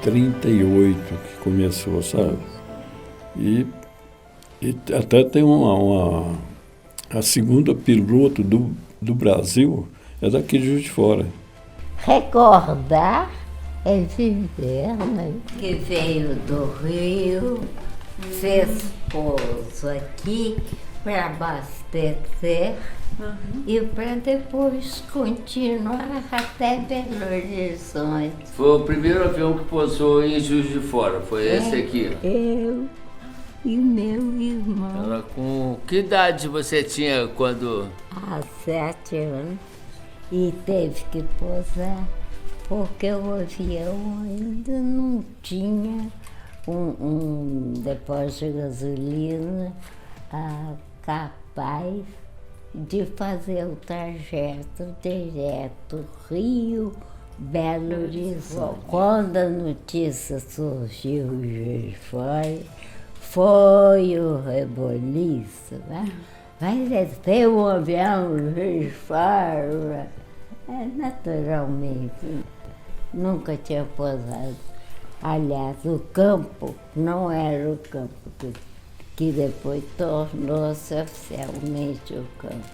38 que começou, sabe? E até tem a segunda piloto do Brasil é daqui de Juiz de Fora. Recordar é viver, né? Que veio do Rio, fez pouso aqui para abastecer e para depois continuar até Belo Horizonte. Foi o primeiro avião que pousou em Juiz de Fora, foi esse aqui? Eu e meu irmão. Ela, com que idade você tinha quando... Há 7 anos. E teve que pousar, porque o avião ainda não tinha um depósito de gasolina capaz de fazer o trajeto direto Rio-Belo Horizonte. Quando a notícia surgiu de fora, foi o reboliço, né? Vai ter um avião de fora. Naturalmente, nunca tinha pousado. Aliás, o campo não era o campo que depois tornou-se oficialmente o campo.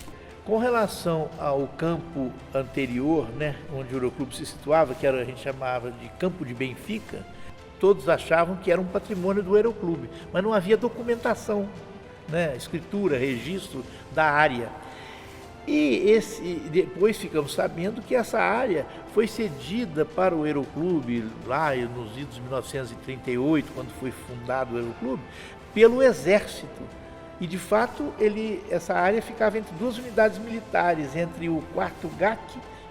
Com relação ao campo anterior, né, onde o Aeroclube se situava, que a gente chamava de Campo de Benfica, todos achavam que era um patrimônio do Aeroclube, mas não havia documentação, né, escritura, registro da área. E depois ficamos sabendo que essa área foi cedida para o Aeroclube, lá nos idos de 1938, quando foi fundado o Aeroclube, pelo Exército. E, de fato, essa área ficava entre duas unidades militares, entre o 4º GAC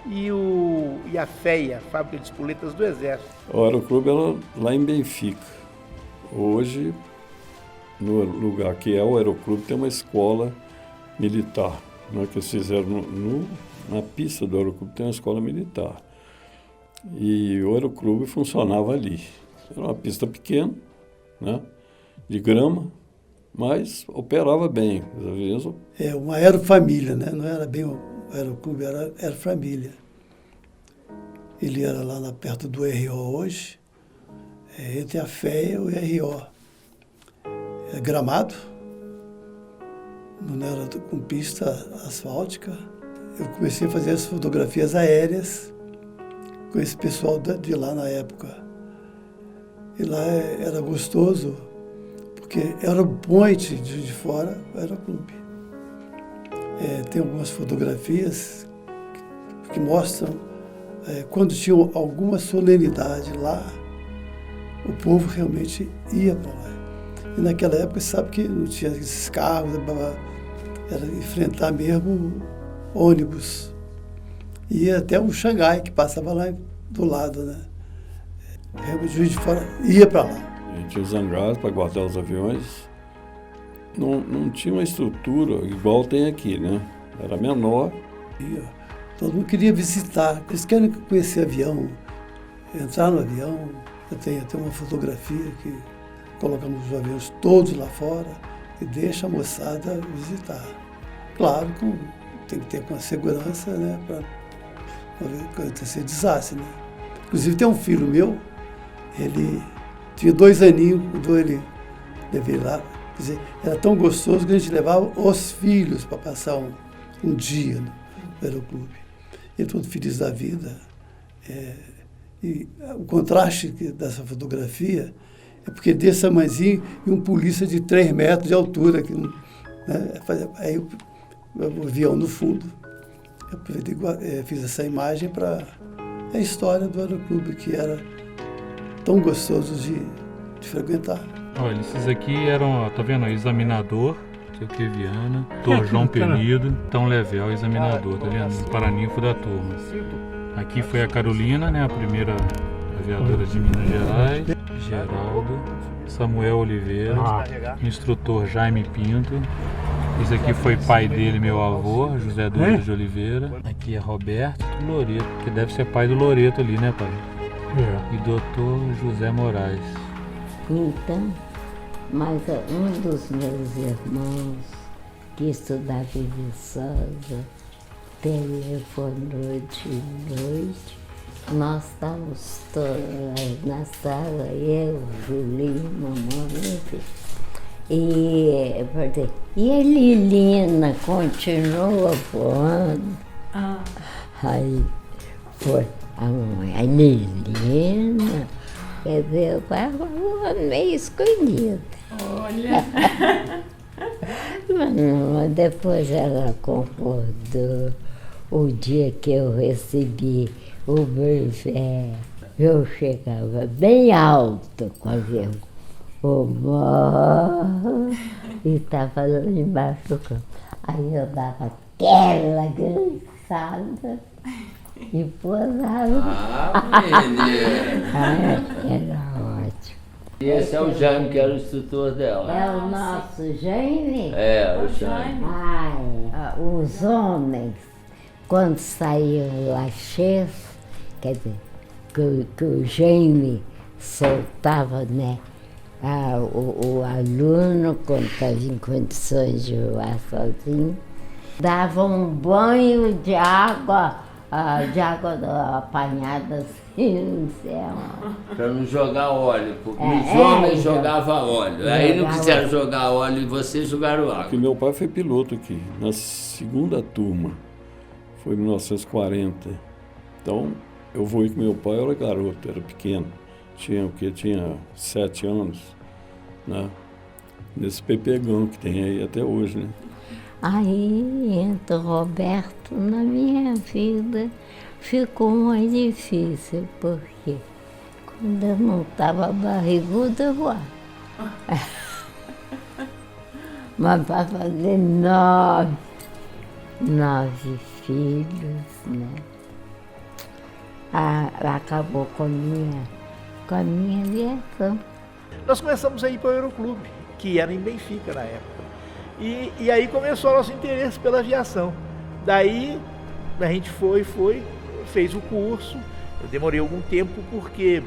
e a FEA, Fábrica de Espoletas do Exército. O Aeroclube era lá em Benfica. Hoje, no lugar que é o Aeroclube, tem uma escola militar, né, que eles fizeram na pista do Aeroclube, tem uma escola militar. E o Aeroclube funcionava ali. Era uma pista pequena, né, de grama, mas operava bem. É uma aerofamília, né? Não era bem o Aeroclube, era aerofamília. Ele era lá perto do RO hoje, entre a FEA e o RO. É Gramado, não era com pista asfáltica. Eu comecei a fazer as fotografias aéreas com esse pessoal de lá na época. E lá era gostoso, porque era o point de fora, era o clube. Tem algumas fotografias que mostram quando tinha alguma solenidade lá, o povo realmente ia para lá. E naquela época, você sabe que não tinha esses carros, era enfrentar mesmo ônibus. E até o Xangai, que passava lá do lado, né? Realmente, Juiz de Fora ia para lá. A gente tinha os hangares para guardar os aviões. Não tinha uma estrutura igual tem aqui, né? Era menor. E, todo mundo queria visitar. Eles querem conhecer avião, entrar no avião. Eu tenho até uma fotografia que colocamos os aviões todos lá fora e deixa a moçada visitar. Claro, tem que ter com a segurança, né? Para acontecer desastre, né? Inclusive tem um filho meu, ele tinha 2 aninhos quando ele levei lá. Quer dizer, era tão gostoso que a gente levava os filhos para passar um dia no Aeroclube. Ele todo feliz da vida. E o contraste dessa fotografia é porque desse tamanhozinho e um polícia de 3 metros de altura, que, né, aí o avião no fundo. Eu aproveitei, fiz essa imagem para a história do Aeroclube, que era tão gostoso de frequentar. Olha, esses aqui eram, tá vendo? Examinador, seu que Viana, Dr. João Penido, Tão Level, examinador, tá vendo? Paraninfo da turma. Aqui foi a Carolina, né? A primeira aviadora de Minas Gerais. Geraldo, Samuel Oliveira, instrutor Jaime Pinto. Esse aqui foi pai dele, meu avô, José Dutra de Oliveira. Aqui é Roberto Loreto, que deve ser pai do Loreto ali, né, pai? E doutor José Moraes. Então, mas um dos meus irmãos, que estudava em Viçosa, telefonou de noite Nós estávamos todas na sala, eu, Julinho, mamãe, enfim. E a Lilina continua voando. Aí foi a mãe, a Lilina, quer dizer, eu estava voando meio escondida. Olha! Mas depois ela concordou. O dia que eu recebi o brevet, eu chegava bem alto quase e estava lá embaixo do campo. Aí eu dava aquela grançada e posava. Era ótimo. E esse é o Jaime, que era o instrutor dela. É o nosso Jaime? É, o Jaime. Os homens, quando saíam lachês, quer dizer, que o Jaime soltava, né? O aluno, quando estava em condições de voar sozinho, dava um banho de água apanhada assim no céu. Para não jogar óleo, porque os homens jogavam óleo. Aí não quiseram jogar óleo e vocês jogaram água. Porque meu pai foi piloto aqui, na segunda turma, foi em 1940. Então, eu voei com meu pai, eu era garoto, era pequeno. Tinha 7 anos, né? Nesse pepegão que tem aí até hoje, né? Aí entra o Roberto na minha vida, ficou mais difícil, porque quando eu não estava barriguda, eu voava. Mas para fazer 9 filhos, né? Acabou com a minha aviação. Nós começamos a ir para o Aeroclube, que era em Benfica na época. E aí começou o nosso interesse pela aviação. Daí a gente fez o curso. Eu demorei algum tempo porque,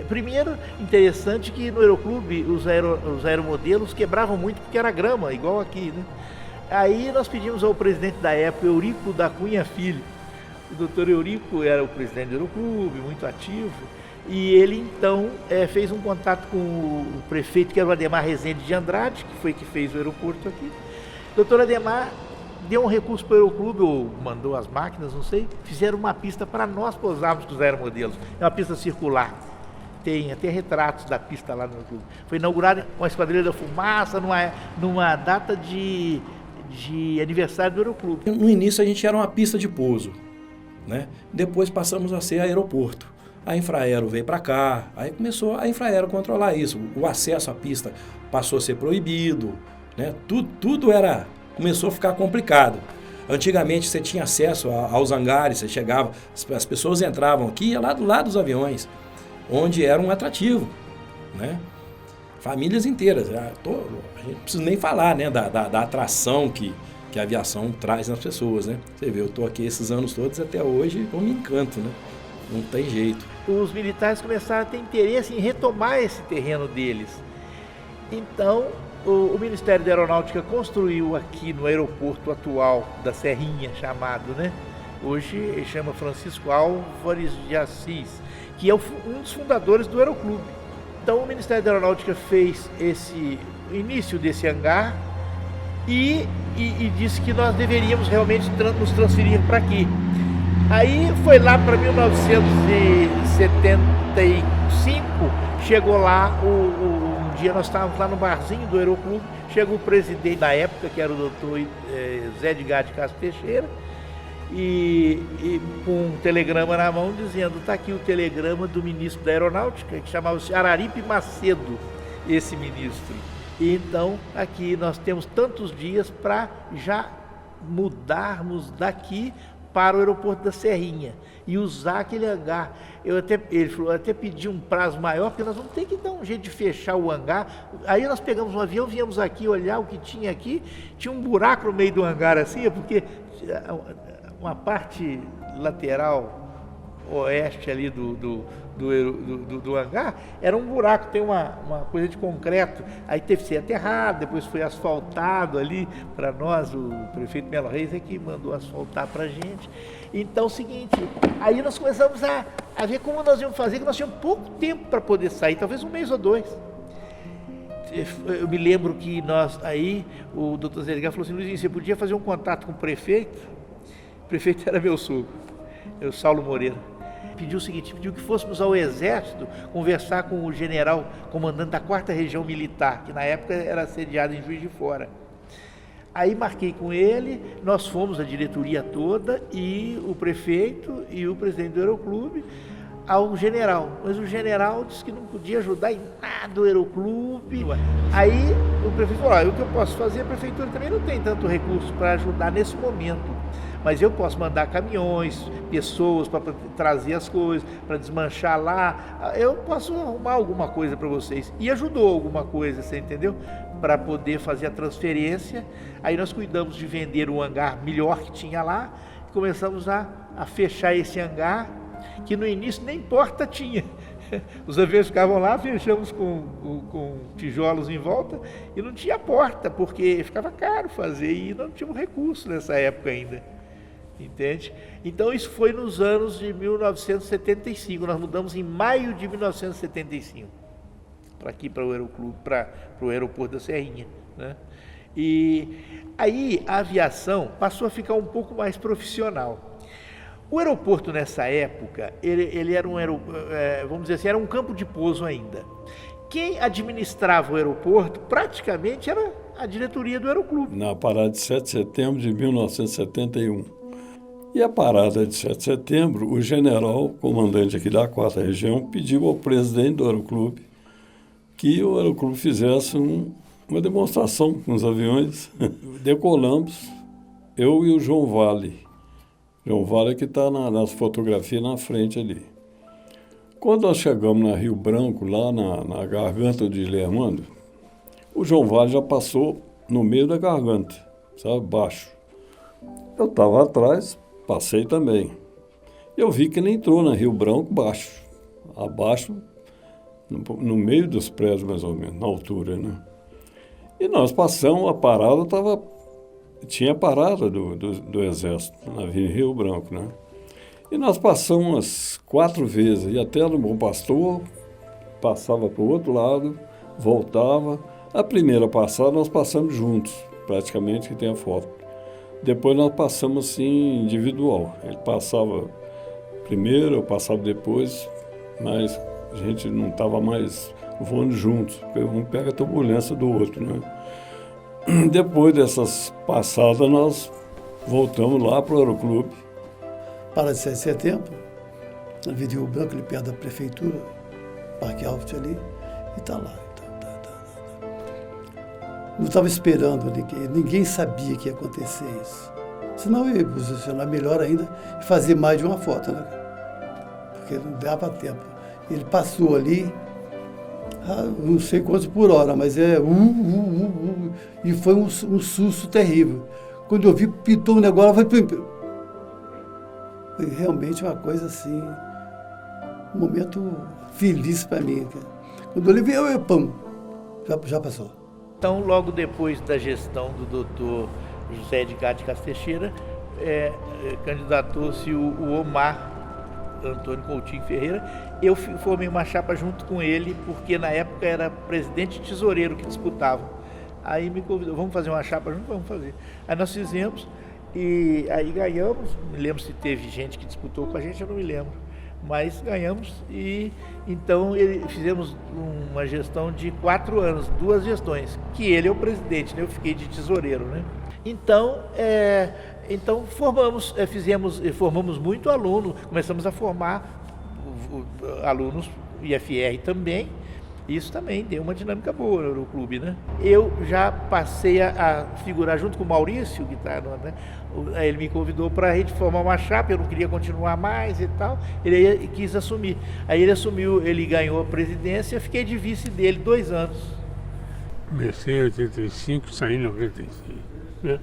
primeiro, interessante que no Aeroclube os aeromodelos quebravam muito porque era grama, igual aqui, né? Aí nós pedimos ao presidente da época, Eurico da Cunha Filho. O doutor Eurico era o presidente do Aeroclube, muito ativo. E ele, então, fez um contato com o prefeito, que era o Ademar Rezende de Andrade, que foi que fez o aeroporto aqui. O doutor Ademar deu um recurso para o Aeroclube, ou mandou as máquinas, não sei, fizeram uma pista para nós pousarmos com os aeromodelos. É uma pista circular. Tem até retratos da pista lá no Aeroclube. Foi inaugurada com a Esquadrilha da Fumaça, numa data de aniversário do Aeroclube. No início a gente era uma pista de pouso, né? Depois passamos a ser aeroporto. A Infraero veio para cá, aí começou a Infraero controlar isso. O acesso à pista passou a ser proibido, né? Tudo começou a ficar complicado. Antigamente você tinha acesso aos hangares, você chegava, as pessoas entravam aqui e ia lá do lado dos aviões, onde era um atrativo, né? Famílias inteiras. A gente não precisa nem falar, né, da atração que a aviação traz nas pessoas, né? Você vê, eu estou aqui esses anos todos até hoje, eu me encanto, né? Não tem jeito. Os militares começaram a ter interesse em retomar esse terreno deles. Então, o Ministério da Aeronáutica construiu aqui no aeroporto atual da Serrinha, chamado, né? Hoje ele chama Francisco Álvares de Assis, que é um dos fundadores do Aeroclube. Então, o Ministério da Aeronáutica fez o início desse hangar e disse que nós deveríamos realmente nos transferir para aqui. Aí foi lá para 1975, chegou lá, um dia nós estávamos lá no barzinho do Aeroclube, chegou o presidente da época, que era o doutor Zé Edgar de Castro Teixeira, e com um telegrama na mão dizendo, está aqui o telegrama do ministro da Aeronáutica, que chamava-se Araripe Macedo, esse ministro. E então, aqui nós temos tantos dias para já mudarmos daqui para o aeroporto da Serrinha e usar aquele hangar. Ele falou, até pedi um prazo maior, porque nós vamos ter que dar um jeito de fechar o hangar. Aí nós pegamos um avião, viemos aqui olhar o que tinha aqui, tinha um buraco no meio do hangar assim, porque uma parte lateral oeste ali do hangar, era um buraco, tem uma coisa de concreto, aí teve que ser aterrado, depois foi asfaltado ali para nós, o prefeito Melo Reis é que mandou asfaltar para a gente. Então, é o seguinte, aí nós começamos a ver como nós íamos fazer, que nós tínhamos pouco tempo para poder sair, talvez 1 mês ou 2. Eu me lembro que o doutor Zé Edgar falou assim: Luizinho, você podia fazer um contato com o prefeito? O prefeito era meu sogro, o Saulo Moreira. Pediu o seguinte, pediu que fôssemos ao Exército conversar com o general comandante da 4ª Região Militar, que na época era sediado em Juiz de Fora. Aí marquei com ele, nós fomos, a diretoria toda, e o prefeito e o presidente do Aeroclube, ao general. Mas o general disse que não podia ajudar em nada o Aeroclube. Aí o prefeito falou: o que eu posso fazer, a prefeitura também não tem tanto recurso para ajudar nesse momento. Mas eu posso mandar caminhões, pessoas para trazer as coisas, para desmanchar lá. Eu posso arrumar alguma coisa para vocês. E ajudou alguma coisa, você entendeu? Para poder fazer a transferência. Aí nós cuidamos de vender o hangar melhor que tinha lá. E começamos a fechar esse hangar, que no início nem porta tinha. Os aviões ficavam lá, fechamos com tijolos em volta e não tinha porta, porque ficava caro fazer e não tínhamos recurso nessa época ainda. Entende? Então isso foi nos anos de 1975, nós mudamos em maio de 1975 para aqui, para o Aeroclube, para o aeroporto da Serrinha, né? E aí a aviação passou a ficar um pouco mais profissional. O aeroporto nessa época, ele era vamos dizer assim, era um campo de pouso ainda. Quem administrava o aeroporto praticamente era a diretoria do Aeroclube. Na parada de 7 de setembro de 1971. E a parada de 7 de setembro, o general, comandante aqui da 4ª Região, pediu ao presidente do Aeroclube que o Aeroclube fizesse uma demonstração com os aviões. Decolamos, eu e o João Vale. João Vale que está nas fotografias na frente ali. Quando nós chegamos na Rio Branco, lá na garganta de Lermando, o João Vale já passou no meio da garganta, sabe, baixo. Eu estava atrás, passei também. Eu vi que ele entrou na Rio Branco baixo, abaixo, no meio dos prédios mais ou menos, na altura, né? E nós passamos, a parada tinha parada do Exército, na Avenida Rio Branco, né? E nós passamos umas 4 vezes, e até no Bom Pastor, passava para o outro lado, voltava. A primeira passada nós passamos juntos, praticamente, que tem a foto. Depois nós passamos assim, individual. Ele passava primeiro, eu passava depois, mas a gente não estava mais voando juntos, porque um pega a turbulência do outro, né? Depois dessas passadas, nós voltamos lá para o Aeroclube. Para de 7 de setembro, na Avenida Rio Branco, ali perto da prefeitura, Parque Alto ali, e está lá. Não estava esperando ninguém sabia que ia acontecer isso. Senão eu ia posicionar melhor ainda e fazer mais de uma foto, né? Porque não dava tempo. Ele passou ali, não sei quantos por hora, mas e foi um susto terrível. Quando eu vi, pintou um negócio, foi realmente uma coisa assim, um momento feliz para mim. Quando eu olhei, pum, já passou. Então, logo depois da gestão do doutor José Edgar de Castro Teixeira, candidatou-se o Omar Antônio Coutinho Ferreira. Eu formei uma chapa junto com ele, porque na época era presidente e tesoureiro que disputavam. Aí me convidou, vamos fazer uma chapa junto? Vamos fazer. Aí nós fizemos, e aí ganhamos. Me lembro se teve gente que disputou com a gente, eu não me lembro. Mas ganhamos, e então fizemos uma gestão de 4 anos, 2 gestões, que ele é o presidente, né? Eu fiquei de tesoureiro, né? Então formamos muito aluno, começamos a formar alunos IFR também. Isso também deu uma dinâmica boa no clube, né? Eu já passei a figurar junto com o Maurício, que está, né? Ele me convidou para a gente formar uma chapa, eu não queria continuar mais e tal, ele quis assumir. Aí ele assumiu, ele ganhou a presidência, eu fiquei de vice dele 2 anos. Comecei em 85, saí em 95, né?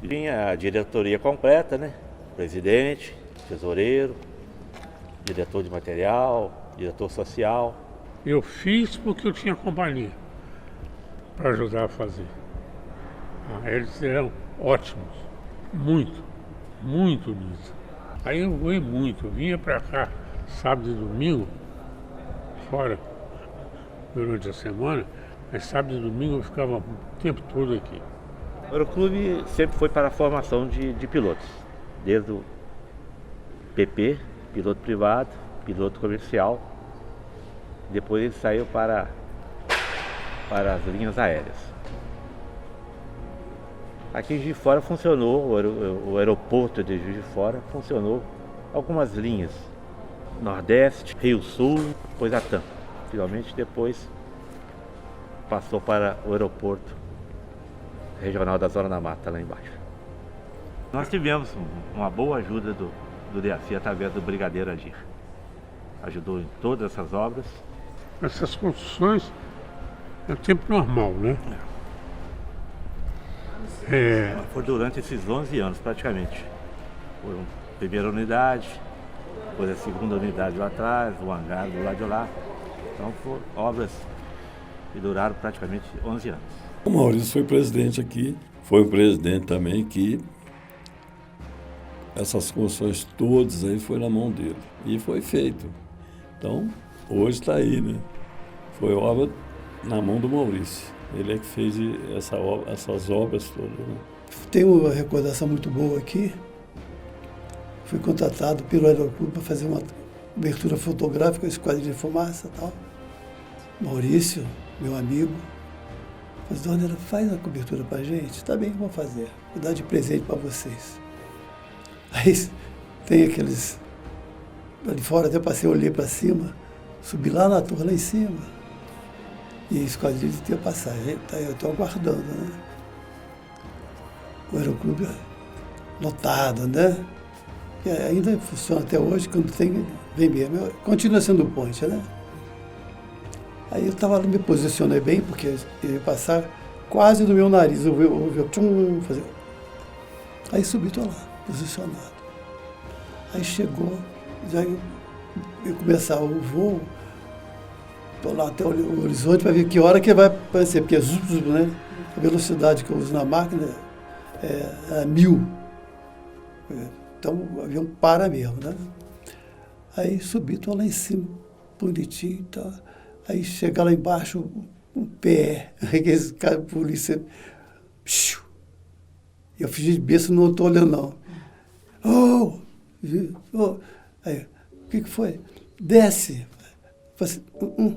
Tinha a diretoria completa, né? Presidente, tesoureiro, diretor de material, diretor social. Eu fiz porque eu tinha companhia para ajudar a fazer. Eles eram ótimos, muito unidos. Aí eu voei muito, eu vinha para cá sábado e domingo, fora durante a semana, mas sábado e domingo eu ficava o tempo todo aqui. O Aeroclube sempre foi para a formação de pilotos, desde o PP, piloto privado, piloto comercial. Depois ele saiu para as linhas aéreas. Aqui em Juiz de Fora funcionou, o aeroporto de Juiz de Fora funcionou algumas linhas. Nordeste, Rio Sul, depois a TAM. Finalmente depois passou para o aeroporto regional da Zona da Mata, lá embaixo. Nós tivemos uma boa ajuda do DAC através do Brigadeiro Agir. Ajudou em todas essas obras. Essas construções é tempo normal, né? Foi durante esses 11 anos, praticamente. Foi a primeira unidade, depois a segunda unidade lá atrás, o hangar do lado de lá. Então foram obras que duraram praticamente 11 anos. O Maurício foi presidente aqui, foi um presidente também que essas construções todas aí foi na mão dele. E foi feito. Então, hoje está aí, né? Foi obra na mão do Maurício. Ele é que fez essas obras todas, né? Tenho uma recordação muito boa aqui. Fui contratado pelo Aeroclube para fazer uma abertura fotográfica, esquadrilha de fumaça e tal. Maurício, meu amigo, falou: Dona, faz uma cobertura para a gente? Tá bem, vou fazer. Vou dar de presente para vocês. Aí tem aqueles... Lá de fora até passei, olhei para cima, subi lá na torre, lá em cima. E a esquadrilha tinha passagem. Eu estou aguardando, né? O Aeroclube lotado, né? E ainda funciona até hoje, quando tem, vem mesmo. Continua sendo ponte, né? Aí eu estava me posicionei bem, porque eu ia passar quase no meu nariz. Eu ouvi tchum, fazer. Aí subi, estou lá, posicionado. Aí chegou, já ia começar o voo, estou lá até o horizonte para ver que hora que vai aparecer, porque né? A velocidade que eu uso na máquina é 1000. Então o avião para mesmo, né? Aí subi, estou lá em cima, bonitinho, tá? Aí chega lá embaixo, um PE, aqueles caras de polícia. Eu fiz de besta, não estou olhando, não. Oh! Aí, o que foi? Desce. Falei assim,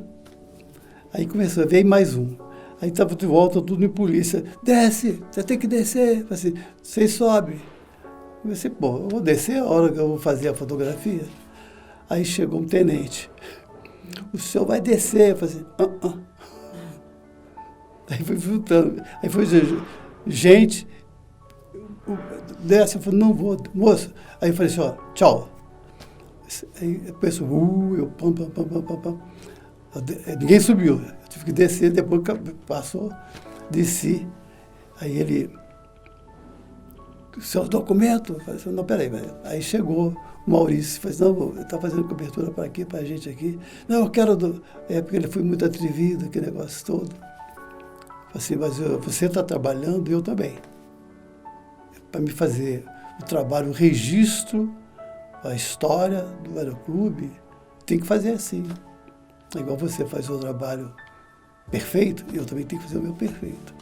Aí começou, veio mais um. Aí estava de volta, tudo em polícia. Desce, você tem que descer. Falei assim, você sobe. Eu pensei, eu vou descer a hora que eu vou fazer a fotografia. Aí chegou um tenente. O senhor vai descer. Eu falei assim, Aí foi filtrando. Aí foi gente, desce. Eu falei, não vou, moço. Aí eu falei assim, tchau. Aí a pessoa, eu pam. Ninguém subiu. Eu tive que descer, depois que passou, desci. Aí ele, seus documentos? Eu falei assim, não, peraí. Aí chegou o Maurício, falei assim, não, ele está fazendo cobertura para aqui, para a gente aqui. Não, eu quero porque ele foi muito atrevido, aquele negócio todo. Eu falei assim, mas você está trabalhando, eu também. Para me fazer o trabalho, o registro, a história do Aeroclube, tem que fazer assim. Igual você faz o trabalho perfeito, eu também tenho que fazer o meu perfeito.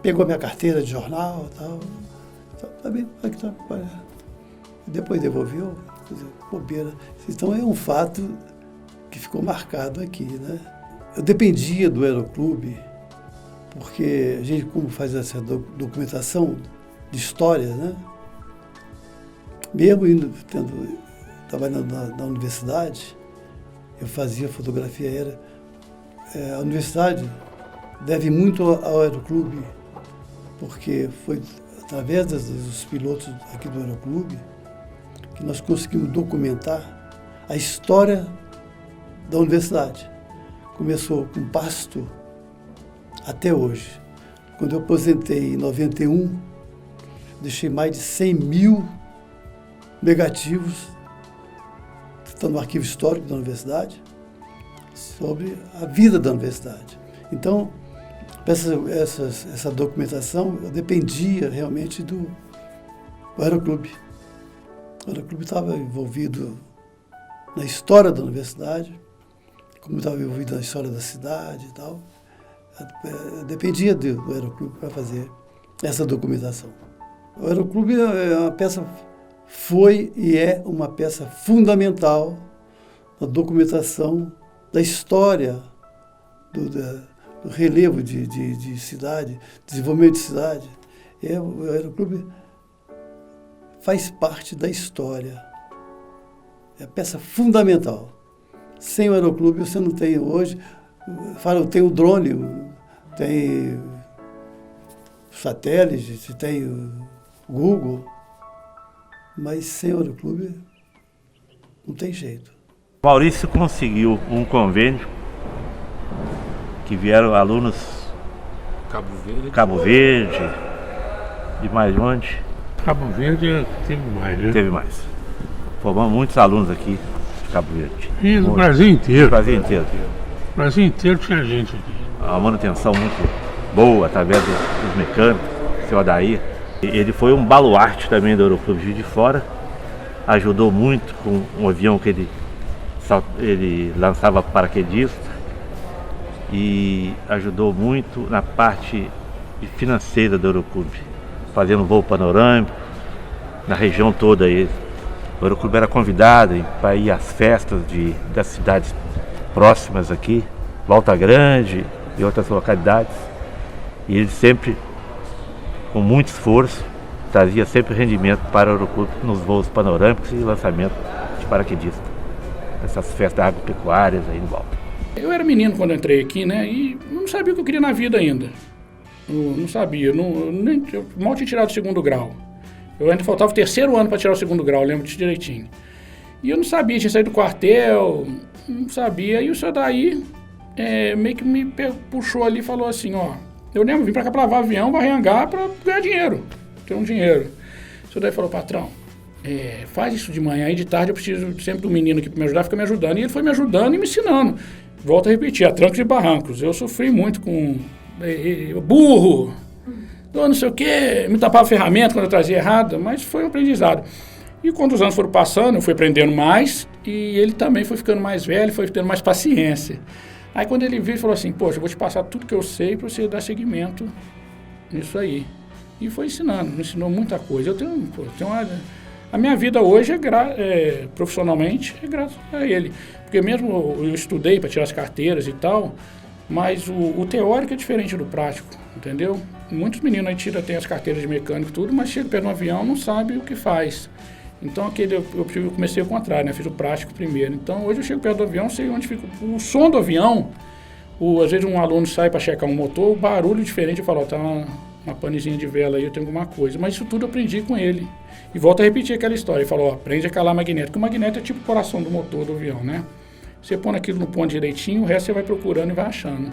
Pegou a minha carteira de jornal e tal. Tá bem, aqui tá. Depois devolveu, bobeira. Então é um fato que ficou marcado aqui, né? Eu dependia do Aeroclube, porque a gente, como faz essa documentação de histórias, né? Mesmo trabalhando na universidade, eu fazia fotografia aérea. A universidade deve muito ao Aeroclube, porque foi através dos pilotos aqui do Aeroclube que nós conseguimos documentar a história da universidade. Começou com Pasto até hoje. Quando eu aposentei em 91, deixei mais de 100 mil negativos está no arquivo histórico da universidade, sobre a vida da universidade. Então, essa documentação dependia realmente do Aeroclube. O Aeroclube estava envolvido na história da universidade, como estava envolvido na história da cidade e tal. Dependia do Aeroclube para fazer essa documentação. O Aeroclube é uma peça, foi e é uma peça fundamental na documentação da história, do relevo de cidade, desenvolvimento de cidade. O Aeroclube faz parte da história. É a peça fundamental. Sem o Aeroclube você não tem hoje. Tem o drone, tem satélite, tem o Google, mas sem o Aeroclube não tem jeito. Maurício conseguiu um convênio que vieram alunos Cabo Verde, de mais onde? Cabo Verde teve mais, né? Teve mais. Formamos muitos alunos aqui de Cabo Verde. E no Brasil inteiro. No Brasil inteiro. No Brasil inteiro tinha gente aqui. Uma manutenção muito boa, através dos mecânicos, o seu Adair. Ele foi um baluarte também do Aeroclube Juiz de Fora. Ajudou muito com um avião que ele lançava paraquedista. E ajudou muito na parte financeira do Aeroclube, fazendo voo panorâmico na região toda aí. O Aeroclube era convidado para ir às festas das cidades próximas aqui, Volta Grande e outras localidades. E ele sempre, com muito esforço, trazia sempre rendimento para o Aeroclube nos voos panorâmicos e lançamento de paraquedista, essas festas agropecuárias aí em volta. Eu era menino quando entrei aqui, né? E não sabia o que eu queria na vida ainda. Não sabia. Eu mal tinha tirado o 2º grau. Eu ainda faltava o 3º ano para tirar o 2º grau, lembro disso direitinho. E eu não sabia, tinha saído do quartel, não sabia. E o senhor daí meio que me puxou ali e falou assim, ó, eu lembro, vim para cá para lavar avião, varrer hangar para ganhar dinheiro, ter um dinheiro. O senhor daí falou, patrão, faz isso de manhã e de tarde eu preciso sempre do menino aqui para me ajudar, fica me ajudando. E ele foi me ajudando e me ensinando. Volto a repetir, a trancos e barrancos. Eu sofri muito com burro, não sei o quê, me tapava ferramenta quando eu trazia errado, mas foi um aprendizado. E quando os anos foram passando, eu fui aprendendo mais e ele também foi ficando mais velho, foi tendo mais paciência. Aí quando ele viu, ele falou assim, poxa, eu vou te passar tudo que eu sei para você dar seguimento nisso aí. E foi ensinando, me ensinou muita coisa. A minha vida hoje profissionalmente é graças a ele. Porque mesmo eu estudei para tirar as carteiras e tal, mas o teórico é diferente do prático, entendeu? Muitos meninos aí tem as carteiras de mecânico e tudo, mas chega perto de um avião não sabe o que faz. Então eu comecei ao contrário, né? Fiz o prático primeiro. Então hoje eu chego perto do avião, sei onde fica o som do avião. Às vezes um aluno sai para checar um motor, o barulho diferente, eu falo, tá uma panezinha de vela aí, eu tenho alguma coisa. Mas isso tudo eu aprendi com ele. E volto a repetir aquela história. Ele falou, aprende a calar magnético. Porque o magnético é tipo o coração do motor do avião, né? Você põe aquilo no ponto direitinho, o resto você vai procurando e vai achando.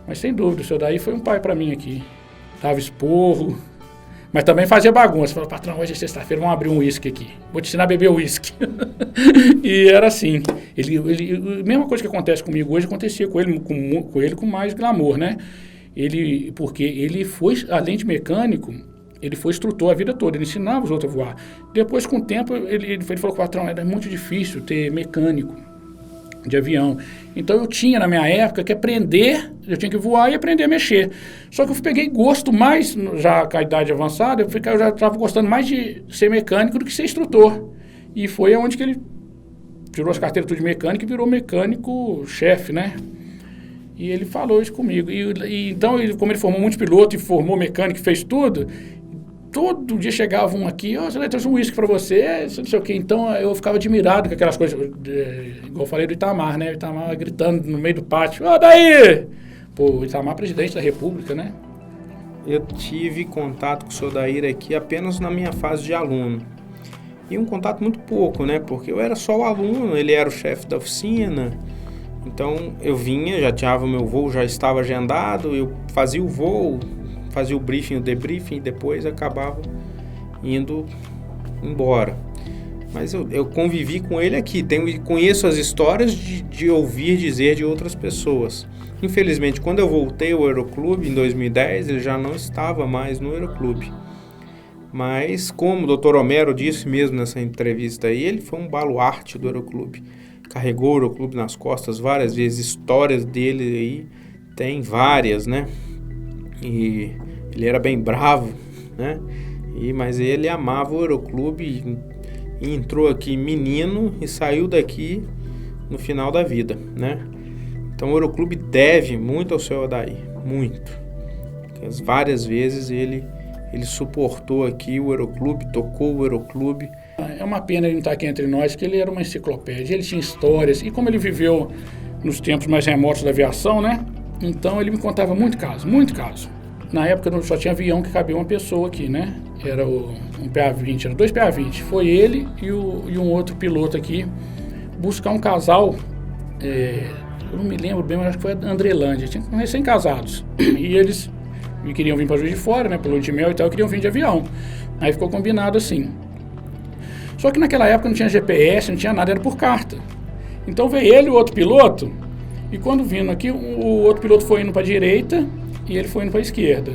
Mas sem dúvida, o senhor daí foi um pai para mim aqui. Dava esporro, mas também fazia bagunça. Falou, patrão, hoje é sexta-feira, vamos abrir um uísque aqui. Vou te ensinar a beber uísque. E era assim. A mesma coisa que acontece comigo hoje, acontecia com ele com mais glamour, né? Porque ele foi, além de mecânico, ele foi instrutor a vida toda, ele ensinava os outros a voar. Depois, com o tempo, ele falou, patrão, era muito difícil ter mecânico de avião. Então, eu tinha, na minha época, que aprender, eu tinha que voar e aprender a mexer. Só que eu peguei gosto mais, já com a idade avançada, eu já estava gostando mais de ser mecânico do que ser instrutor. E foi onde que ele tirou as carteiras tudo de mecânico e virou mecânico-chefe, né? E ele falou isso comigo. Então, como ele formou muitos pilotos e formou mecânico e fez tudo, todo dia chegava um aqui, você trouxe um uísque para você, não sei o quê. Então, eu ficava admirado com aquelas coisas, igual eu falei do Itamar, né? O Itamar gritando no meio do pátio, daí! Pô, o Itamar presidente da República, né? Eu tive contato com o senhor Dair aqui apenas na minha fase de aluno. E um contato muito pouco, né? Porque eu era só o aluno, ele era o chefe da oficina. Então, eu vinha, já tinha o meu voo, já estava agendado, eu fazia o voo, fazia o briefing, o debriefing, e depois acabava indo embora. Mas eu convivi com ele aqui, conheço as histórias de ouvir dizer de outras pessoas. Infelizmente, quando eu voltei ao Aeroclube em 2010, ele já não estava mais no Aeroclube. Mas, como o Dr. Homero disse mesmo nessa entrevista aí, ele foi um baluarte do Aeroclube. Carregou o Aeroclube nas costas várias vezes, histórias dele aí tem várias, né? E ele era bem bravo, né? Mas ele amava o Aeroclube e entrou aqui menino e saiu daqui no final da vida, né? Então o Aeroclube deve muito ao seu Odair, muito. Porque várias vezes ele suportou aqui o Aeroclube, tocou o Aeroclube. É uma pena ele não estar aqui entre nós, porque ele era uma enciclopédia, ele tinha histórias, e como ele viveu nos tempos mais remotos da aviação, né? Então ele me contava muito caso, muito caso. Na época só tinha avião que cabia uma pessoa aqui, né? Era um PA-20, eram 2 PA-20. Foi ele e um outro piloto aqui buscar um casal, eu não me lembro bem, mas acho que foi a Andrelândia, tinham recém-casados. E eles queriam vir para Juiz de Fora, né? Pelo de mel e tal, queriam vir de avião. Aí ficou combinado assim. Só que naquela época não tinha GPS, não tinha nada, era por carta. Então veio ele e o outro piloto, e quando vindo aqui, o outro piloto foi indo para a direita e ele foi indo para a esquerda.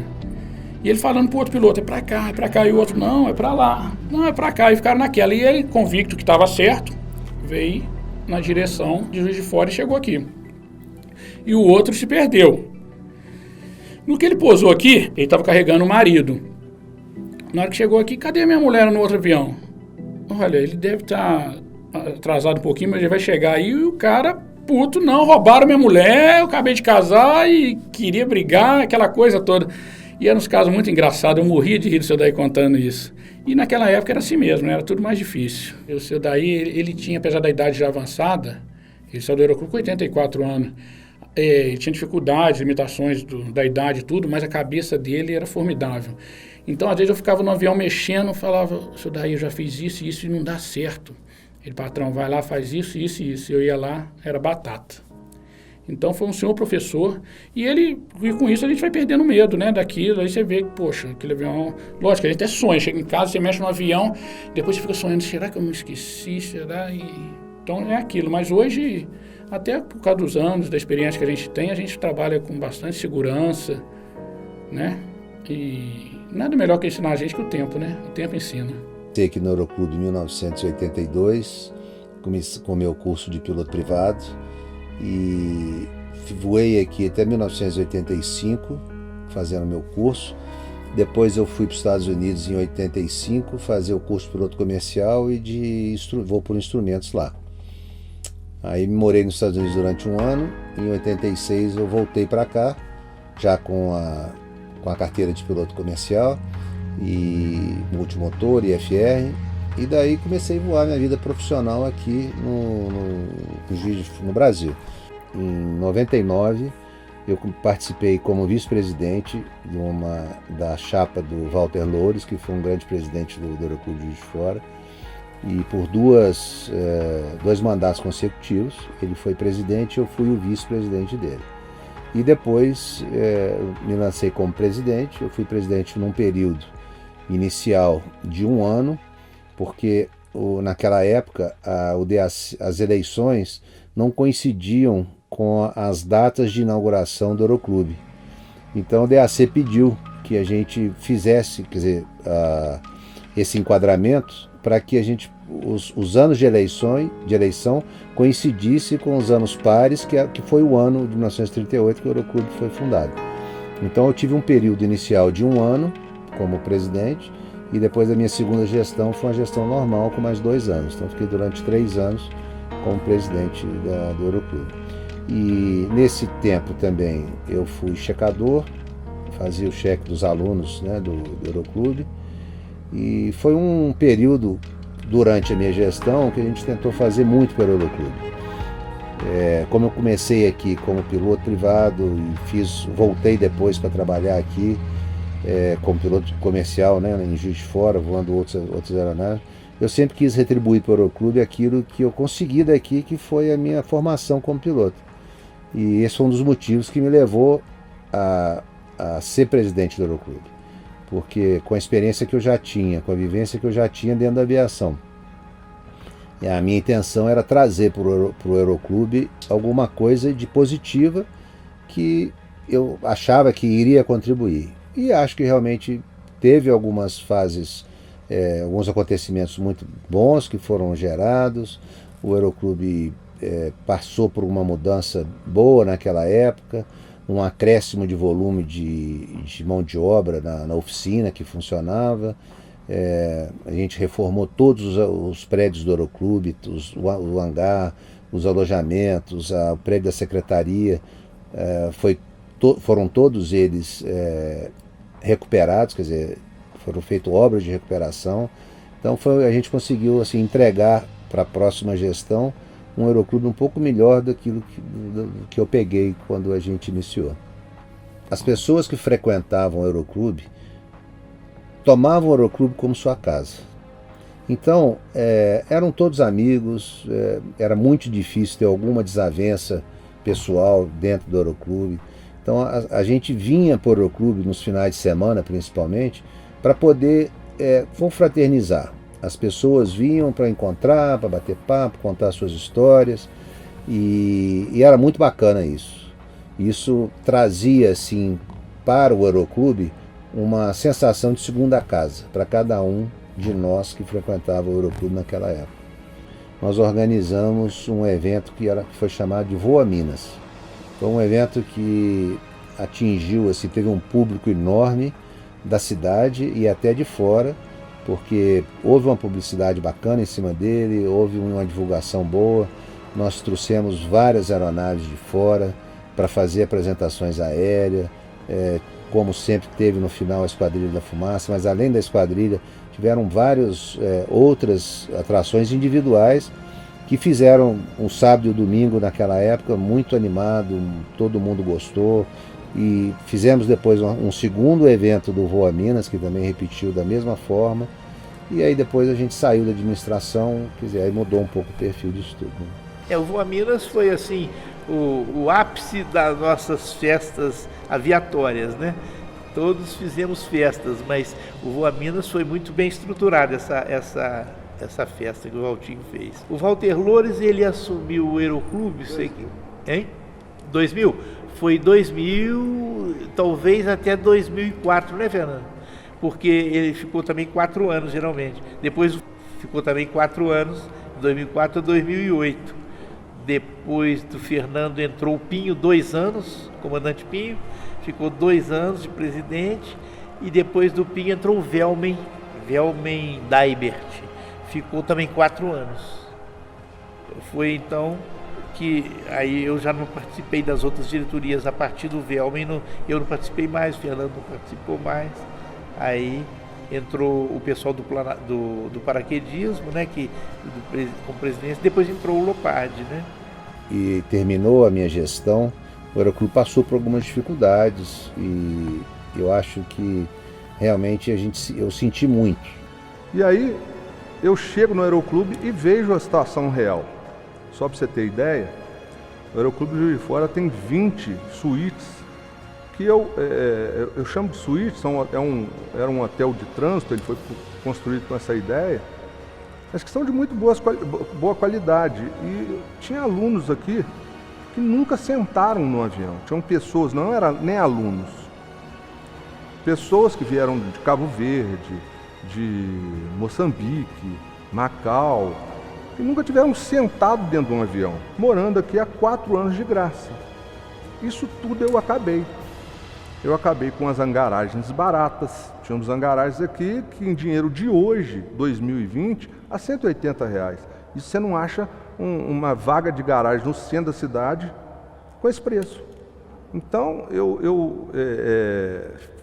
E ele falando pro outro piloto, é para cá, e o outro, não, é para lá, não, é para cá, e ficaram naquela. E ele, convicto que estava certo, veio na direção de Juiz de Fora e chegou aqui. E o outro se perdeu. No que ele pousou aqui, ele estava carregando o marido. Na hora que chegou aqui, cadê minha mulher no outro avião? Olha, ele deve estar atrasado um pouquinho, mas ele vai chegar aí. E o cara, puto, não, roubaram minha mulher, eu acabei de casar e queria brigar, aquela coisa toda. E eram uns casos muito engraçados, eu morria de rir do seu Daí contando isso. E naquela época era assim mesmo, né? Era tudo mais difícil. O seu Daí, ele tinha, apesar da idade já avançada, ele saiu do Aeroclube com 84 anos. Ele tinha dificuldades, limitações da idade e tudo, mas a cabeça dele era formidável. Então, às vezes, eu ficava no avião mexendo, falava, seu Daí, eu já fiz isso e isso e não dá certo. Ele, patrão, vai lá, faz isso, isso e isso. Eu ia lá, era batata. Então, foi um senhor professor, e com isso a gente vai perdendo medo, né, daquilo. Aí você vê que, poxa, aquele avião... Lógico, a gente até sonha, chega em casa, você mexe no avião, depois você fica sonhando, será que eu não esqueci, será? Então, é aquilo. Mas hoje, até por causa dos anos, da experiência que a gente trabalha com bastante segurança, né? E nada melhor que ensinar a gente que o tempo, né? O tempo ensina. Comecei aqui no Aeroclube em 1982, com meu curso de piloto privado, e voei aqui até 1985, fazendo meu curso. Depois eu fui para os Estados Unidos em 85, fazer o curso de piloto comercial e voo por instrumentos lá. Aí morei nos Estados Unidos durante um ano, em 86 eu voltei para cá, já com a carteira de piloto comercial e multimotor e FR, e daí comecei a voar minha vida profissional aqui no Brasil. Em 99 eu participei como vice-presidente da chapa do Walter Loures, que foi um grande presidente do Aeroclube de Juiz de Fora, e por dois mandatos consecutivos ele foi presidente e eu fui o vice-presidente dele. E depois me lancei como presidente. Eu fui presidente num período inicial de um ano, porque naquela época as eleições não coincidiam com as datas de inauguração do Aeroclube. Então o DAC pediu que a gente fizesse, quer dizer, esse enquadramento para que a gente, os anos de eleição coincidisse com os anos pares, que foi o ano de 1938 que o Aeroclube foi fundado. Então eu tive um período inicial de um ano como presidente, e depois a minha segunda gestão foi uma gestão normal com mais 2 anos. Então fiquei durante 3 anos como presidente do Aeroclube. E nesse tempo também eu fui checador, fazia o cheque dos alunos, né, do Aeroclube, e foi um período durante a minha gestão que a gente tentou fazer muito pelo Aeroclube. Como eu comecei aqui como piloto privado e voltei depois para trabalhar aqui como piloto comercial, né, em Juiz de Fora, voando outras aeronaves, eu sempre quis retribuir para o Aeroclube aquilo que eu consegui daqui, que foi a minha formação como piloto. E esse foi um dos motivos que me levou a ser presidente do Aeroclube. Porque com a experiência que eu já tinha, com a vivência que eu já tinha dentro da aviação, E a minha intenção era trazer para o Aeroclube alguma coisa de positiva que eu achava que iria contribuir. E acho que realmente teve algumas fases, alguns acontecimentos muito bons que foram gerados. O Aeroclube passou por uma mudança boa naquela época, um acréscimo de volume de mão de obra na oficina que funcionava. A gente reformou todos os prédios do Aeroclube, o hangar, os alojamentos, o prédio da secretaria, foram todos eles recuperados, quer dizer, foram feitas obras de recuperação. Então a gente conseguiu assim, entregar para a próxima gestão um Aeroclube um pouco melhor daquilo que eu peguei quando a gente iniciou. As pessoas que frequentavam o Aeroclube tomavam o Aeroclube como sua casa. Então, eram todos amigos, era muito difícil ter alguma desavença pessoal dentro do Aeroclube. Então, a gente vinha para o Aeroclube nos finais de semana, principalmente, para poder confraternizar. As pessoas vinham para encontrar, para bater papo, contar suas histórias, e era muito bacana isso. Isso trazia, assim, para o Aeroclube uma sensação de segunda casa, para cada um de nós que frequentava o Aeroclube naquela época. Nós organizamos um evento que foi chamado de Voa Minas. Foi um evento que atingiu, assim, teve um público enorme da cidade e até de fora, porque houve uma publicidade bacana em cima dele, houve uma divulgação boa. Nós trouxemos várias aeronaves de fora para fazer apresentações aéreas, como sempre teve no final a Esquadrilha da Fumaça, mas além da Esquadrilha tiveram várias outras atrações individuais que fizeram um sábado e um domingo naquela época muito animado, todo mundo gostou. E fizemos depois um segundo evento do Voa Minas, que também repetiu da mesma forma. E aí depois a gente saiu da administração, quer dizer, aí mudou um pouco o perfil disso tudo. O Voa Minas foi assim o ápice das nossas festas aviatórias, né? Todos fizemos festas, mas o Voa Minas foi muito bem estruturado, essa festa que o Valtinho fez. O Walter Loures, ele assumiu o Aeroclube, sei que, hein? 2000? Foi 2000, talvez até 2004, né, Fernando? Porque ele ficou também 4 anos, geralmente. Depois ficou também 4 anos, de 2004 a 2008. Depois do Fernando entrou o Pinho, 2 anos, comandante Pinho, ficou 2 anos de presidente. E depois do Pinho entrou o Velmen Daibert, ficou também 4 anos. Foi então que aí eu já não participei das outras diretorias a partir do Velmen, eu não participei mais, o Fernando não participou mais. Aí entrou o pessoal do paraquedismo, né, com presidência, depois entrou o Lopardi, né? E terminou a minha gestão, o Aeroclube passou por algumas dificuldades e eu acho que realmente eu senti muito. E aí eu chego no Aeroclube e vejo a situação real. Só para você ter ideia, o Aeroclube Juiz de Fora tem 20 suítes, que eu chamo de suítes, era um hotel de trânsito, ele foi construído com essa ideia, mas que são de muito boa qualidade. E tinha alunos aqui que nunca sentaram no avião, tinham pessoas, não eram nem alunos, pessoas que vieram de Cabo Verde, de Moçambique, Macau, que nunca tiveram sentado dentro de um avião, morando aqui há 4 anos de graça. Isso tudo eu acabei. Eu acabei com as angaragens baratas. Tínhamos angaragens aqui que em dinheiro de hoje, 2020, a R$180. Isso você não acha uma vaga de garagem no centro da cidade com esse preço. Então eu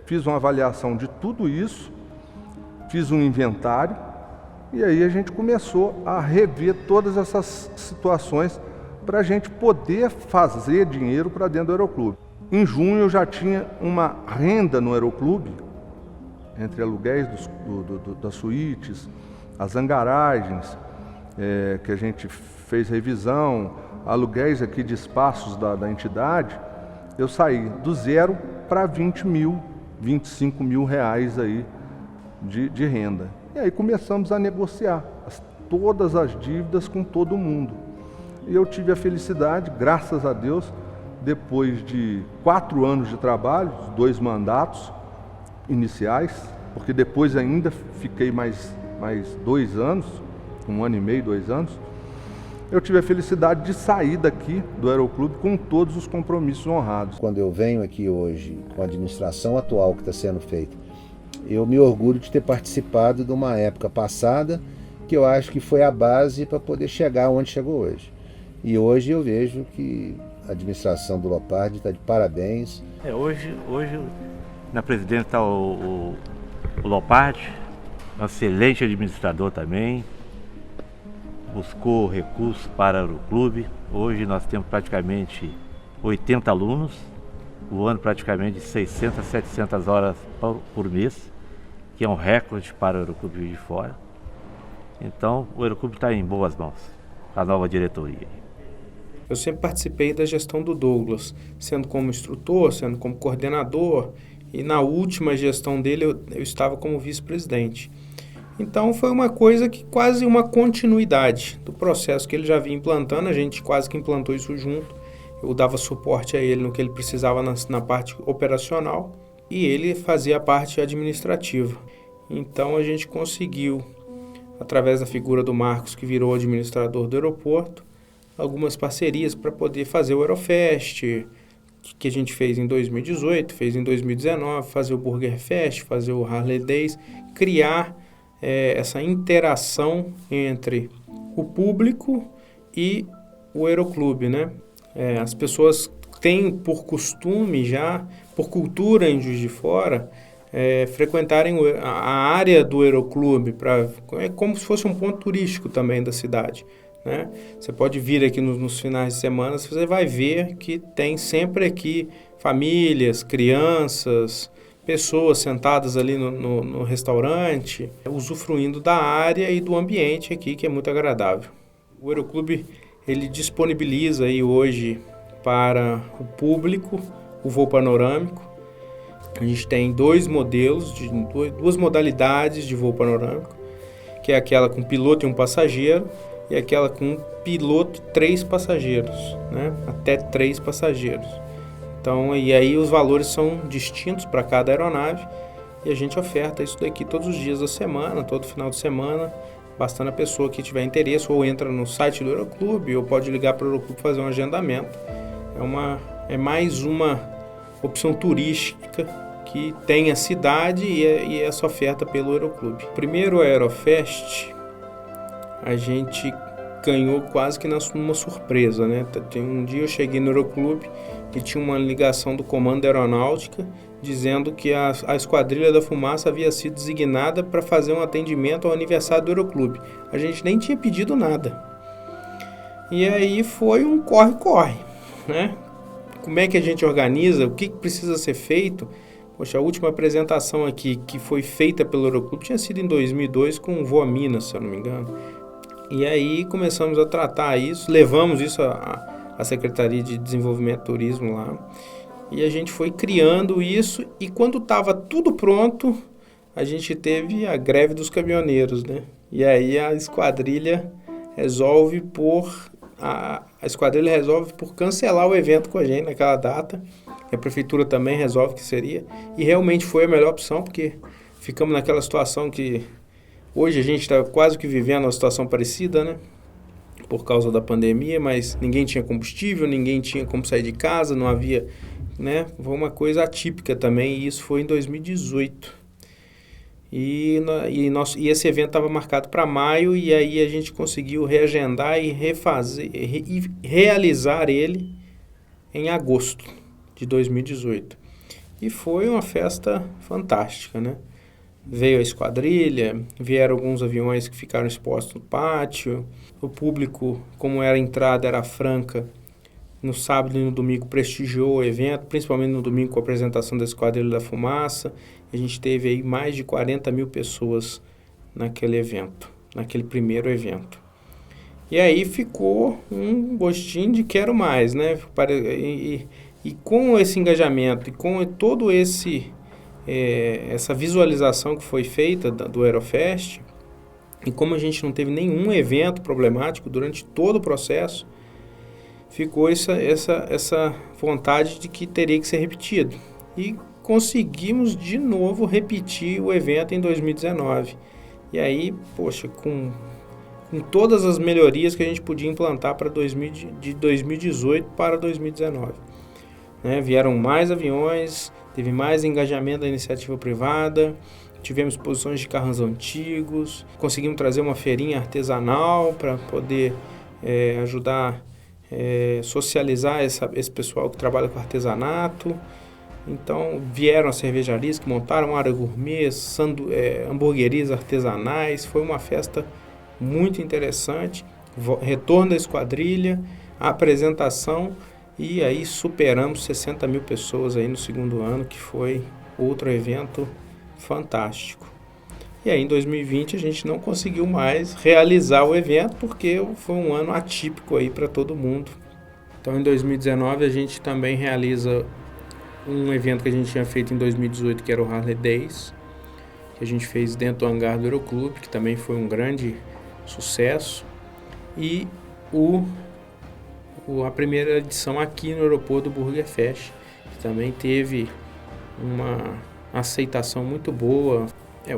fiz uma avaliação de tudo isso, fiz um inventário, e aí a gente começou a rever todas essas situações para a gente poder fazer dinheiro para dentro do Aeroclube. Em junho eu já tinha uma renda no Aeroclube, entre aluguéis das suítes, as angaragens, que a gente fez revisão, aluguéis aqui de espaços da entidade. Eu saí do 0 para 20 mil, 25 mil reais aí de renda. E aí começamos a negociar todas as dívidas com todo mundo. E eu tive a felicidade, graças a Deus, depois de 4 anos de trabalho, 2 mandatos iniciais, porque depois ainda fiquei mais 2 anos, 1 ano e meio, 2 anos, eu tive a felicidade de sair daqui do Aeroclube com todos os compromissos honrados. Quando eu venho aqui hoje com a administração atual que está sendo feita, eu me orgulho de ter participado de uma época passada que eu acho que foi a base para poder chegar onde chegou hoje. E hoje eu vejo que a administração do Lopardi está de parabéns. Hoje na presidência está o Lopardi, um excelente administrador também, buscou recursos para o clube. Hoje nós temos praticamente 80 alunos, voando praticamente 600 a 700 horas por mês, que é um recorde para o Aeroclube Juiz de Fora. Então o Aeroclube está em boas mãos, a nova diretoria. Eu sempre participei da gestão do Douglas, sendo como instrutor, sendo como coordenador, e na última gestão dele eu estava como vice-presidente. Então foi uma coisa que quase uma continuidade do processo que ele já vinha implantando, a gente quase que implantou isso junto. Eu dava suporte a ele no que ele precisava na parte operacional e ele fazia a parte administrativa. Então a gente conseguiu, através da figura do Marcos, que virou administrador do aeroporto, algumas parcerias para poder fazer o Aerofest, que a gente fez em 2018, fez em 2019, fazer o Burger Fest, fazer o Harley Days, criar essa interação entre o público e o Aeroclube, né? As pessoas têm por costume já, por cultura em Juiz de Fora, frequentarem a área do Aeroclube, é como se fosse um ponto turístico também da cidade, né? Você pode vir aqui nos finais de semana, você vai ver que tem sempre aqui famílias, crianças, pessoas sentadas ali no restaurante, usufruindo da área e do ambiente aqui, que é muito agradável. O Aeroclube, ele disponibiliza aí hoje para o público o voo panorâmico. A gente tem 2 modelos, 2 modalidades de voo panorâmico, que é aquela com piloto e um passageiro, e aquela com piloto e 3 passageiros, né? Até 3 passageiros. Então, e aí os valores são distintos para cada aeronave e a gente oferta isso daqui todos os dias da semana, todo final de semana, bastando a pessoa que tiver interesse ou entra no site do Aeroclube ou pode ligar para o Aeroclube fazer um agendamento. É mais uma opção turística que tem a cidade e essa oferta pelo Aeroclube. Primeiro Aerofest, a gente ganhou quase que numa surpresa, né? Um dia eu cheguei no Aeroclube e tinha uma ligação do Comando da Aeronáutica dizendo que a Esquadrilha da Fumaça havia sido designada para fazer um atendimento ao aniversário do Aeroclube. A gente nem tinha pedido nada. E aí foi um corre-corre, né? Como é que a gente organiza? O que precisa ser feito? Poxa, a última apresentação aqui que foi feita pelo Aeroclube tinha sido em 2002 com o Voo a Minas, se eu não me engano. E aí começamos a tratar isso, levamos isso à Secretaria de Desenvolvimento e Turismo lá, e a gente foi criando isso, e quando estava tudo pronto, a gente teve a greve dos caminhoneiros, né? E aí a esquadrilha resolve por cancelar o evento com a gente naquela data, a prefeitura também resolve que seria, e realmente foi a melhor opção, porque ficamos naquela situação que hoje a gente está quase que vivendo uma situação parecida, né? Por causa da pandemia, mas ninguém tinha combustível, ninguém tinha como sair de casa, não havia, né? Foi uma coisa atípica também, e isso foi em 2018. E esse evento estava marcado para maio, e aí a gente conseguiu reagendar e realizar ele em agosto de 2018. E foi uma festa fantástica, né? Veio a esquadrilha, vieram alguns aviões que ficaram expostos no pátio. O público, como era a entrada, era franca, no sábado e no domingo prestigiou o evento, principalmente no domingo com a apresentação da Esquadrilha da Fumaça. A gente teve aí mais de 40 mil pessoas naquele evento, naquele primeiro evento. E aí ficou um gostinho de quero mais, né? E com esse engajamento e com todo essa visualização que foi feita do Aerofest, E como a gente não teve nenhum evento problemático durante todo o processo, ficou essa vontade de que teria que ser repetido. E conseguimos de novo repetir o evento em 2019. E aí, poxa, com todas as melhorias que a gente podia implantar para de 2018 para 2019. Né? Vieram mais aviões, teve mais engajamento da iniciativa privada, tivemos exposições de carros antigos, conseguimos trazer uma feirinha artesanal para poder ajudar a socializar esse pessoal que trabalha com artesanato. Então vieram as cervejarias que montaram área gourmet, hamburguerias artesanais, foi uma festa muito interessante, retorno da esquadrilha, apresentação, e aí superamos 60 mil pessoas aí no segundo ano, que foi outro evento fantástico. E aí em 2020 a gente não conseguiu mais realizar o evento, porque foi um ano atípico aí para todo mundo. Então em 2019 a gente também realiza um evento que a gente tinha feito em 2018, que era o Harley Days, que a gente fez dentro do hangar do Aeroclube, que também foi um grande sucesso, e a primeira edição aqui no aeroporto do Burger Fest, que também teve uma aceitação muito boa.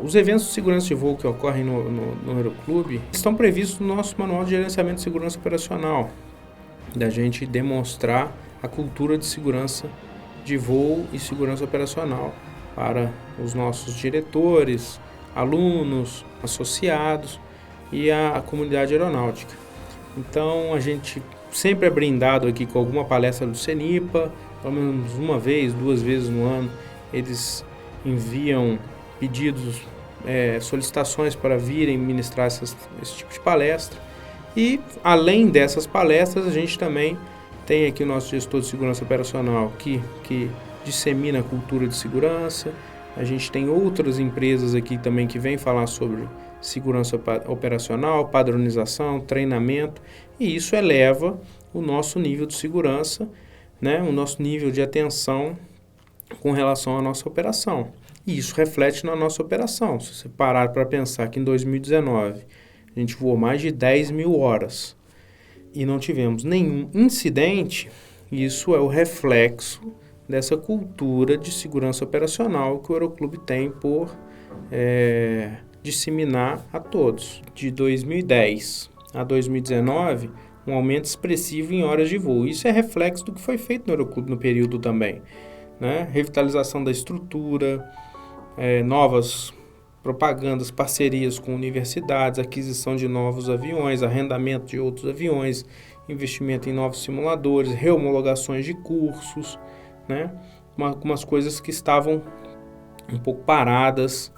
Os eventos de segurança de voo que ocorrem no Aeroclube estão previstos no nosso Manual de Gerenciamento de Segurança Operacional, da gente demonstrar a cultura de segurança de voo e segurança operacional para os nossos diretores, alunos, associados e a comunidade aeronáutica. Então a gente sempre é brindado aqui com alguma palestra do CENIPA, pelo menos uma vez, 2 vezes no ano, eles enviam pedidos, solicitações para virem ministrar esse tipo de palestra. E além dessas palestras, a gente também tem aqui o nosso gestor de segurança operacional que dissemina a cultura de segurança. A gente tem outras empresas aqui também que vêm falar sobre segurança operacional, padronização, treinamento, e isso eleva o nosso nível de segurança, né, o nosso nível de atenção com relação à nossa operação. E isso reflete na nossa operação. Se você parar para pensar que em 2019 a gente voou mais de 10 mil horas e não tivemos nenhum incidente, isso é o reflexo dessa cultura de segurança operacional que o Aeroclube tem por disseminar a todos. De 2010 a 2019, um aumento expressivo em horas de voo. Isso é reflexo do que foi feito no Aeroclube no período também, né? Revitalização da estrutura, novas propagandas, parcerias com universidades, aquisição de novos aviões, arrendamento de outros aviões, investimento em novos simuladores, rehomologações de cursos, né? Algumas coisas que estavam um pouco paradas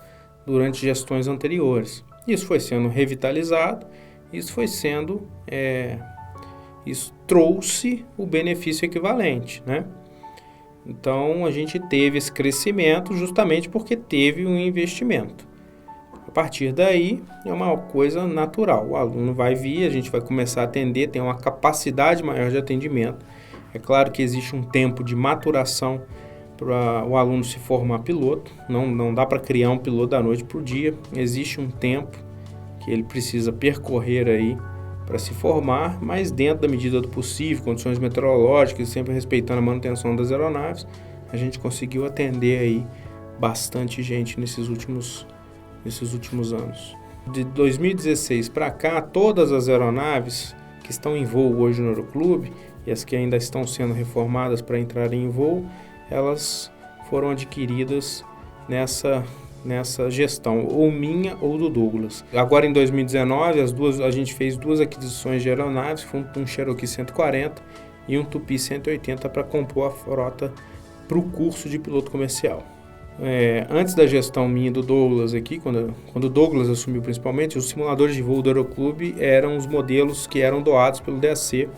durante gestões anteriores. Isso foi sendo revitalizado, isso trouxe o benefício equivalente, né? Então a gente teve esse crescimento justamente porque teve um investimento. A partir daí é uma coisa natural, o aluno vai vir, a gente vai começar a atender, tem uma capacidade maior de atendimento. É claro que existe um tempo de maturação para o aluno se formar piloto, não dá para criar um piloto da noite para o dia, existe um tempo que ele precisa percorrer aí para se formar, mas dentro da medida do possível, condições meteorológicas, sempre respeitando a manutenção das aeronaves, a gente conseguiu atender aí bastante gente nesses últimos anos. De 2016 para cá, todas as aeronaves que estão em voo hoje no Aeroclube e as que ainda estão sendo reformadas para entrarem em voo, elas foram adquiridas nessa gestão, ou minha ou do Douglas. Agora em 2019, a gente fez 2 aquisições de aeronaves, foi um Cherokee 140 e um Tupi 180 para compor a frota para o curso de piloto comercial. Antes da gestão minha do Douglas aqui, quando o Douglas assumiu principalmente, os simuladores de voo do Aeroclube eram os modelos que eram doados pelo DAC.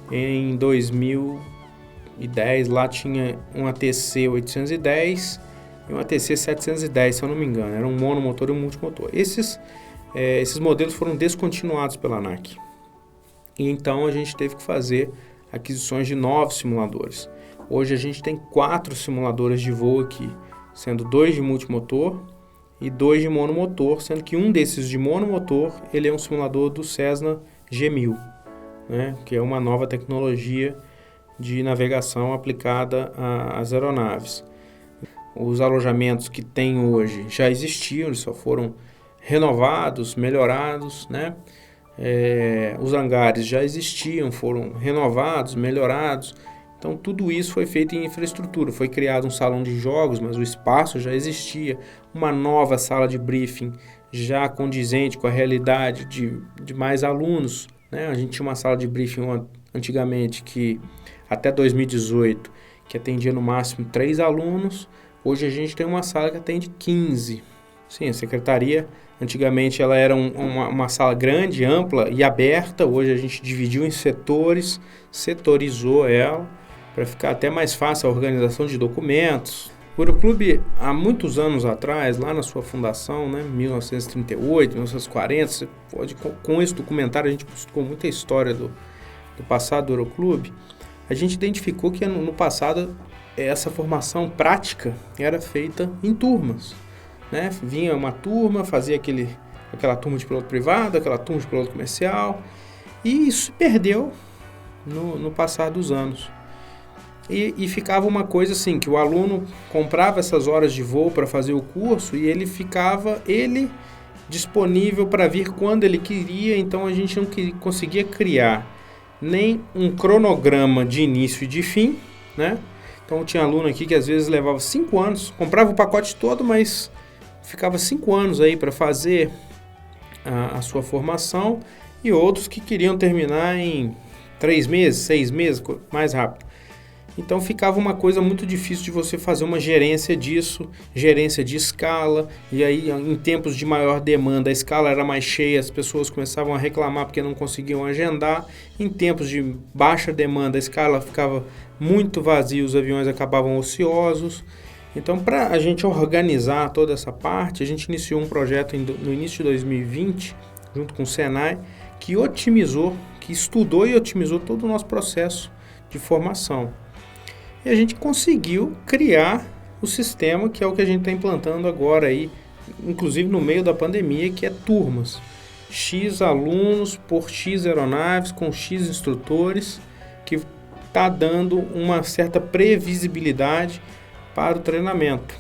Em 2010, lá tinha um ATC 810 e um ATC 710, se eu não me engano. Era um monomotor e um multimotor. Esses modelos foram descontinuados pela ANAC. E então a gente teve que fazer aquisições de novos simuladores. Hoje a gente tem 4 simuladores de voo aqui, sendo 2 de multimotor e 2 de monomotor, sendo que um desses de monomotor ele é um simulador do Cessna G1000, né, que é uma nova tecnologia de navegação aplicada às aeronaves. Os alojamentos que tem hoje já existiam, eles só foram renovados, melhorados, né? Os hangares já existiam, foram renovados, melhorados. Então tudo isso foi feito em infraestrutura. Foi criado um salão de jogos, mas o espaço já existia. Uma nova sala de briefing já condizente com a realidade de mais alunos, né? A gente tinha uma sala de briefing antigamente que até 2018 que atendia no máximo 3 alunos. Hoje a gente tem uma sala que atende 15. Sim, a secretaria antigamente ela era uma sala grande, ampla e aberta. Hoje a gente dividiu em setores, setorizou ela para ficar até mais fácil a organização de documentos. O Aeroclube, há muitos anos atrás, lá na sua fundação, né, 1938, 1940, você pode, com esse documentário a gente buscou muita história do passado do Aeroclube. A gente identificou que no passado essa formação prática era feita em turmas, né? Vinha uma turma, fazia aquela turma de piloto privado, aquela turma de piloto comercial, e isso se perdeu no passar dos anos. E ficava uma coisa assim, que o aluno comprava essas horas de voo para fazer o curso e ele ficava disponível para vir quando ele queria, então a gente não conseguia criar nem um cronograma de início e de fim, né? Então tinha aluno aqui que às vezes levava 5 anos, comprava o pacote todo, mas ficava 5 anos aí para fazer a sua formação, e outros que queriam terminar em 3 meses, 6 meses, mais rápido. Então ficava uma coisa muito difícil de você fazer uma gerência disso, gerência de escala, e aí em tempos de maior demanda a escala era mais cheia, as pessoas começavam a reclamar porque não conseguiam agendar. Em tempos de baixa demanda a escala ficava muito vazia, os aviões acabavam ociosos. Então, para a gente organizar toda essa parte, a gente iniciou um projeto no início de 2020, junto com o Senai, que estudou e otimizou todo o nosso processo de formação. E a gente conseguiu criar o sistema, que é o que a gente está implantando agora aí, inclusive no meio da pandemia, que é turmas. X alunos por X aeronaves, com X instrutores, que está dando uma certa previsibilidade para o treinamento.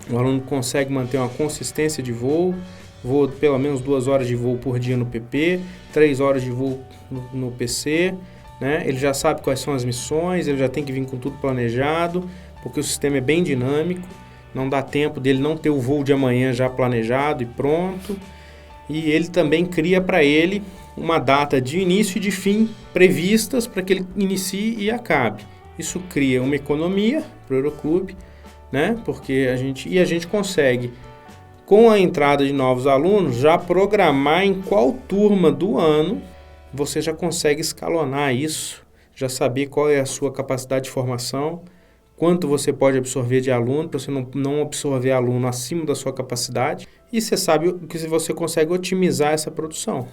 O aluno consegue manter uma consistência de voo, voa pelo menos 2 horas de voo por dia no PP, 3 horas de voo no PC, né? Ele já sabe quais são as missões, ele já tem que vir com tudo planejado, porque o sistema é bem dinâmico, não dá tempo dele não ter o voo de amanhã já planejado e pronto. E ele também cria para ele uma data de início e de fim previstas para que ele inicie e acabe. Isso cria uma economia para o Aeroclube, né? Porque a gente consegue, com a entrada de novos alunos, já programar em qual turma do ano você já consegue escalonar isso, já saber qual é a sua capacidade de formação, quanto você pode absorver de aluno, para você não absorver aluno acima da sua capacidade. E você sabe que você consegue otimizar essa produção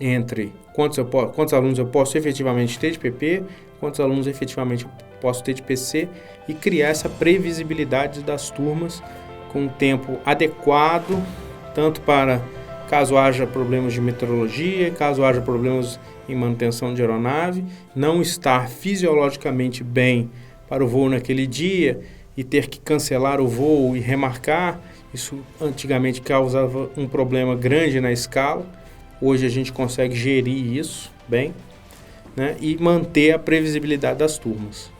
entre quantos alunos eu posso efetivamente ter de PP, quantos alunos efetivamente eu posso ter de PC, e criar essa previsibilidade das turmas com um tempo adequado, tanto para caso haja problemas de meteorologia, caso haja problemas em manutenção de aeronave, não estar fisiologicamente bem para o voo naquele dia e ter que cancelar o voo e remarcar. Isso antigamente causava um problema grande na escala. Hoje a gente consegue gerir isso bem, né, e manter a previsibilidade das turmas.